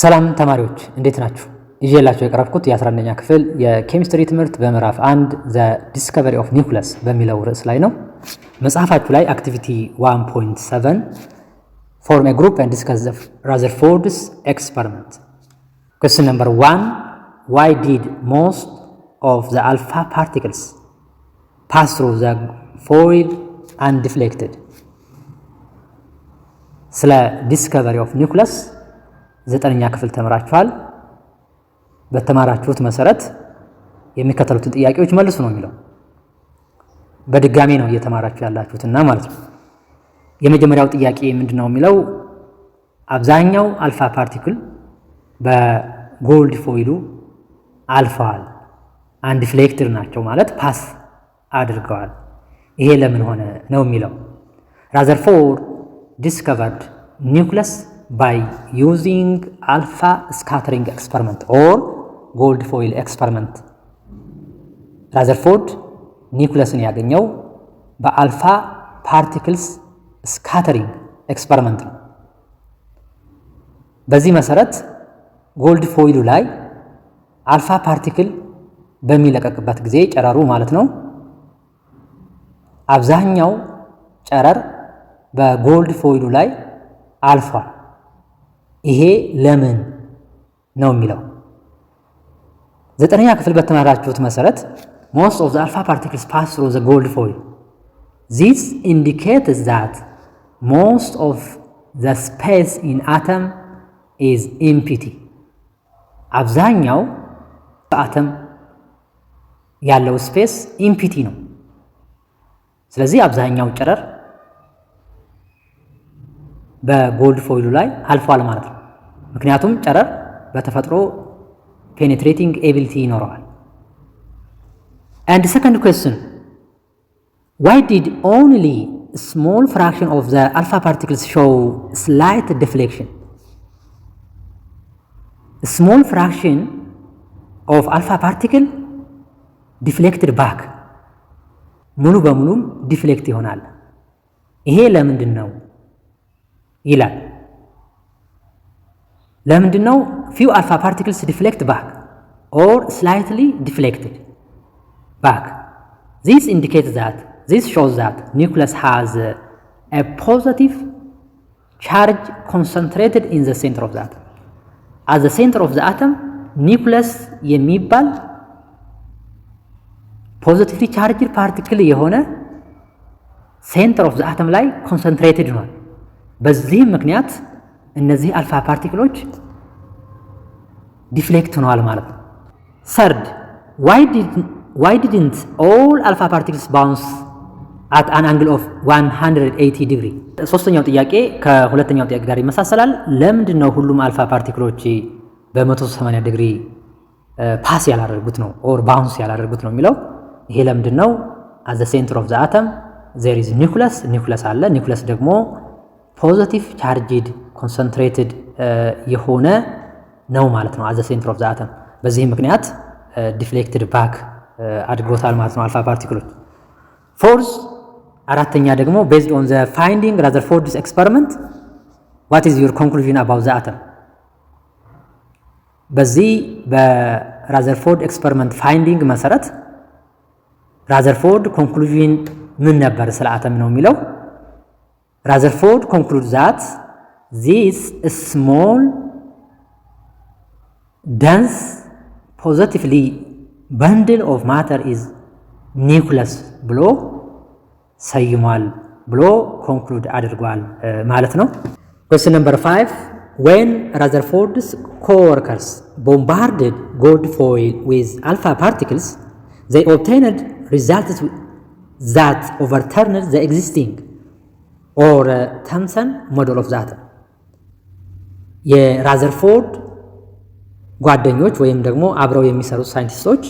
ሰላም ተማሪዎች እንዴት ናችሁ? ይዤላችሁ የቀረብኩት የ11ኛ ክፍል የኬሚስትሪ ትምህርት በምዕራፍ 1 ዘ ዲስከቨሪ ኦፍ ኒውክለስ በሚለው ርዕስ ላይ ነው። መጽሐፋችሁ ላይ አክቲቪቲ 1.7 ፎርም ኤ ግሩፕ ኤንድ ዲስከስ ዘ ራዘርፎርድስ ኤክስፐሪመንት። ኩዌስችን ነምበር 1 why did most of the alpha particles pass through the foil undeflected? ስለ ዲስከቨሪ ኦፍ ኒውክለስ 9ኛ ክፍል ተምራችኋል። በተማራችሁት መሰረት የሚከተሉትን ጥያቄዎች መልሱ ነው የሚለው። በድጋሚ ነው እየተማራችሁ ያላችሁትና ማለት ነው። የመጀመሪያው ጥያቄ ምንድነው የሚለው አብዛኛው አልፋ ፓርቲክል በጎልድ ፎይሉ አልፈዋል፣ አንዲፍሌክትድ ናቸው ማለት ፓስ አድርገዋል። ይሄ ለምን ሆነ ነው የሚለው። ራዘርፎርድ discovered nucleus by using alpha scattering experiment or gold foil experiment. ራዘርፎርድ ኒውክለስን ያገኘው በአልፋ ፓርቲክልስ ስካተሪንግ ኤክስፐሪመንት ነው። በዚህ መሰረት ጎልድ ፎይሉ ላይ አልፋ ፓርቲክል በሚለቀቅበት ጊዜ ጨረሩ ማለት ነው አብዛኛው ጨረር በጎልድ ፎይሉ ላይ አልፏል። ይሄ ለምን ነው የሚለው 9ኛ ክፍል በተማራችሁት መሰረት most of the alpha particles pass through the gold foil. This indicates that most of the space in atom is empty. አብዛኛው በአተም ያለው ስፔስ ኢምፒቲ ነው። ስለዚህ አብዛኛው ጨረር በጎልድ ፎይሉ ላይ አልፏል ማለት ነው። ምክንያቱም ጨረር በተፈጥሮ ፔኔትሬቲንግ ኤቢሊቲ ይኖረዋል። And second question, why did only a small fraction of the alpha particles show slight deflection? A small fraction of alpha particle deflected back. ሙሉ በሙሉም ዲፍሌክት ይሆናል። ይሄ ለምንድን ነው ይላል። ለምንድን ነው few alpha particles deflect back or slightly deflected back? This shows that nucleus has a positive charge concentrated in the center of the atom. At the center of the atom, nucleus የሚባል positively charged particle የሆነ center of the atom ላይ concentrated ነው። በዚህም ምክንያት እነዚህ አልፋ ፓርቲክሎች ዲፍሌክት ሆነዋል ማለት ነው። Third, why didn't all alpha particles bounce at an angle of 180 degree? ሶስተኛው ጥያቄ ከሁለተኛው ጥያቄ ጋር ይመሳሰላል። ለምንድን ነው ሁሉም አልፋ ፓርቲክሎች በ180 ዲግሪ ፓስ ያላደረጉት ነው ኦር ባውንስ ያላደረጉት ነው የሚለው። ይሄ ለምንድን ነው? at the center of the atom there is nucleus አለ። ኒውክለስ ደግሞ ፖዚቲቭ ቻርጅድ ኮንሰንትሬትድ የሆነ ነው ማለት ነው at the center of the atom። በዚህ ምክንያት ዲፍሌክትድ ባክ አድርጎታል ማለት ነው አልፋ ፓርቲክሎች። ፎርዝ አራተኛ ደግሞ based on the finding Rutherford's experiment, what is your conclusion about the atom? በዚህ በራዘርፎርድ ኤክስፐሪመንት ፋይንዲንግ መሰረት ራዘርፎርድ ኮንክሉዥን ምን ነበር ስለ አተም ነው የሚለው። Rutherford concludes that this small, dense, positively bundle of matter is nucleus ብሎ ሰይሟል ብሎ ኮንክሉድ አድርጓል ማለት ነው። Question number 5, when Rutherford's co-workers bombarded gold foil with alpha particles, they obtained results that overturned the existing or Thomson model of the atom. የራዘርፎርድ ጓደኞች ወይም ደግሞ አብረው የሚሰሩት ሳይንቲስቶች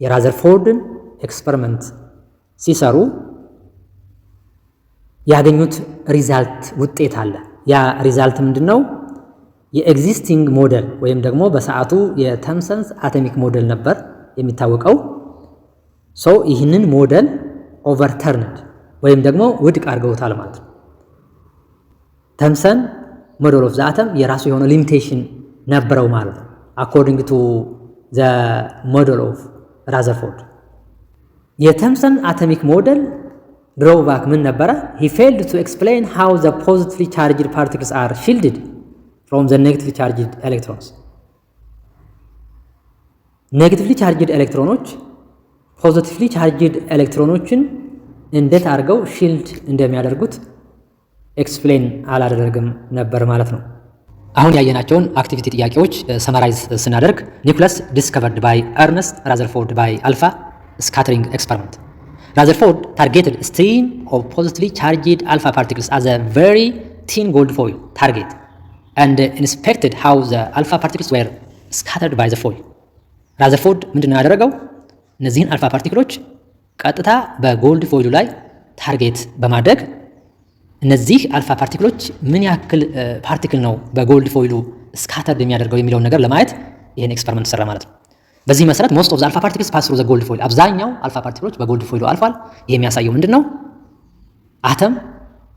የራዘርፎርድን ኤክስፐሪመንት ሲሰሩ ያገኙት ሪዛልት ውጤት አለ። ያ ሪዛልት ምንድነው? የኤግዚስቲንግ ሞዴል ወይም ደግሞ በሰዓቱ የቶምሰንስ አቶሚክ ሞዴል ነበር የሚታወቀው። ይህንን ሞዴል ኦቨርተርንድ ወይም ደግሞ ውድቅ አድርገውታል ማለት ነው። ተምሰን ሞዴል ኦፍ ዘ አተም የራሱ የሆነ ሊሚቴሽን ነበረው ማለት ነው። አኮርዲንግ ቱ ዘ ሞዴል ኦፍ ራዘርፎርድ የቶምሰን አቶሚክ ሞዴል ድሮውባክ ምን ነበረ? he failed to explain how the positively charged particles are shielded from the negatively charged electrons ኔጌቲቭሊ ቻርጅድ ኤሌክትሮኖች ፖዚቲቭሊ ቻርጅድ ኤሌክትሮኖችን እንዴት አድርገው ሺልድ እንደሚያደርጉት ኤክስፕሌን አላደረግም ነበር ማለት ነው። አሁን ያየናቸውን አክቲቪቲ ጥያቄዎች ሰማራይዝ ስናደርግ ኒኩለስ ዲስከቨርድ ባይ ኤርነስት ራዘርፎርድ ባይ አልፋ ስካተሪንግ ኤክስፐሪመንት ራዘርፎርድ ታርጌትድ ስትሪም ኦፍ ፖዚቲቭሊ ቻርጅድ አልፋ ፓርቲክልስ አዝ a very thin gold foil target and inspected how the alpha particles were scattered by the foil ራዘርፎርድ ምንድነው ያደረገው? እነዚህን አልፋ ፓርቲክሎች ቀጥታ በጎልድ ፎይሉ ላይ ታርጌት በማድረግ እነዚህ አልፋ ፓርቲክሎች ምን ያክል ፓርቲክል ነው በጎልድ ፎይሉ ስካተርድ የሚያደርገው የሚለውን ነገር ለማየት ይህን ኤክስፐሪመንት ሰራ ማለት ነው። በዚህ መሰረት ሞስት ኦፍ ዘ አልፋ ፓርቲክልስ ፓስ ትሩ ዘ ጎልድ ፎይል አብዛኛው አልፋ ፓርቲክሎች በጎልድ ፎይሉ አልፏል። ይህ የሚያሳየው ምንድን ነው? አተም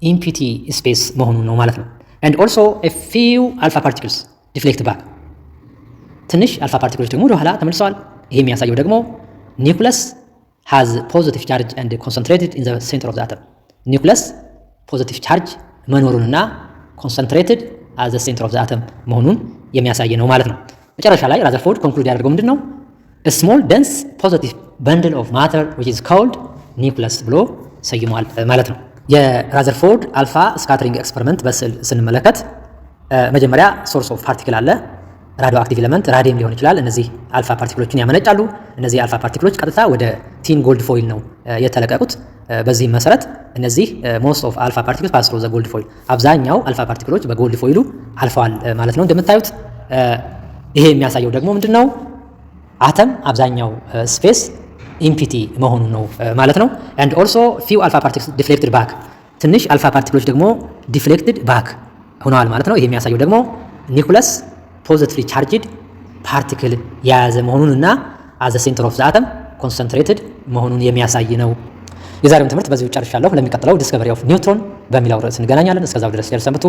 ኢምፒቲ ስፔስ መሆኑን ነው ማለት ነው። and also a few alpha particles deflect back ትንሽ አልፋ ፓርቲክሎች ደግሞ ወደ ኋላ ተመልሰዋል። ይህ የሚያሳየው ደግሞ ኒውክለስ has positive charge and concentrated in the center of the atom ኒውክለስ ፖዚቲቭ ቻርጅ መኖሩንና ኮንሰንትሬትድ at the center of the atom መሆኑን የሚያሳይ ነው ማለት ነው። መጨረሻ ላይ ራዘርፎርድ ኮንክሉድ ያደርገው ምንድን ነው? a small dense positive bundle of matter which is called nucleus ብሎ ሰይሟል ማለት ነው። የራዘርፎርድ አልፋ ስካተሪንግ ኤክስፐሪመንት በስዕል ስንመለከት መጀመሪያ ሶርስ ኦፍ ፓርቲክል አለ። ራዲዮ አክቲቭ ኤሌመንት ራዲየም ሊሆን ይችላል። እነዚህ አልፋ ፓርቲክሎችን ያመነጫሉ። እነዚህ አልፋ ፓርቲክሎች ቀጥታ ወደ ቲን ጎልድ ፎይል ነው የተለቀቁት። በዚህ መሰረት እነዚህ ሞስት ኦፍ አልፋ ፓርቲክልስ ፓስ ትሩ ዘ ጎልድ ፎይል አብዛኛው አልፋ ፓርቲክሎች በጎልድ ፎይሉ አልፈዋል ማለት ነው። እንደምታዩት ይሄ የሚያሳየው ደግሞ ምንድነው? አተም አብዛኛው ስፔስ ኢምፒቲ መሆኑ ነው ማለት ነው። and also few alpha particles deflected back ትንሽ አልፋ ፓርቲክሎች ደግሞ ዲፍሌክትድ ባክ ሆነዋል ማለት ነው። ይሄ የሚያሳየው ደግሞ ኒውክለስ ፖዚቲቭሊ ቻርጅድ ፓርቲክል የያዘ መሆኑንና as the center of the atom concentrated መሆኑን የሚያሳይ ነው። የዛሬውን ትምህርት በዚሁ ጨርሻለሁ። ለሚቀጥለው ዲስከቨሪ ኦፍ ኒውትሮን በሚለው ርዕስ እንገናኛለን። እስከዛው ድረስ ቸር ሰንብቱ።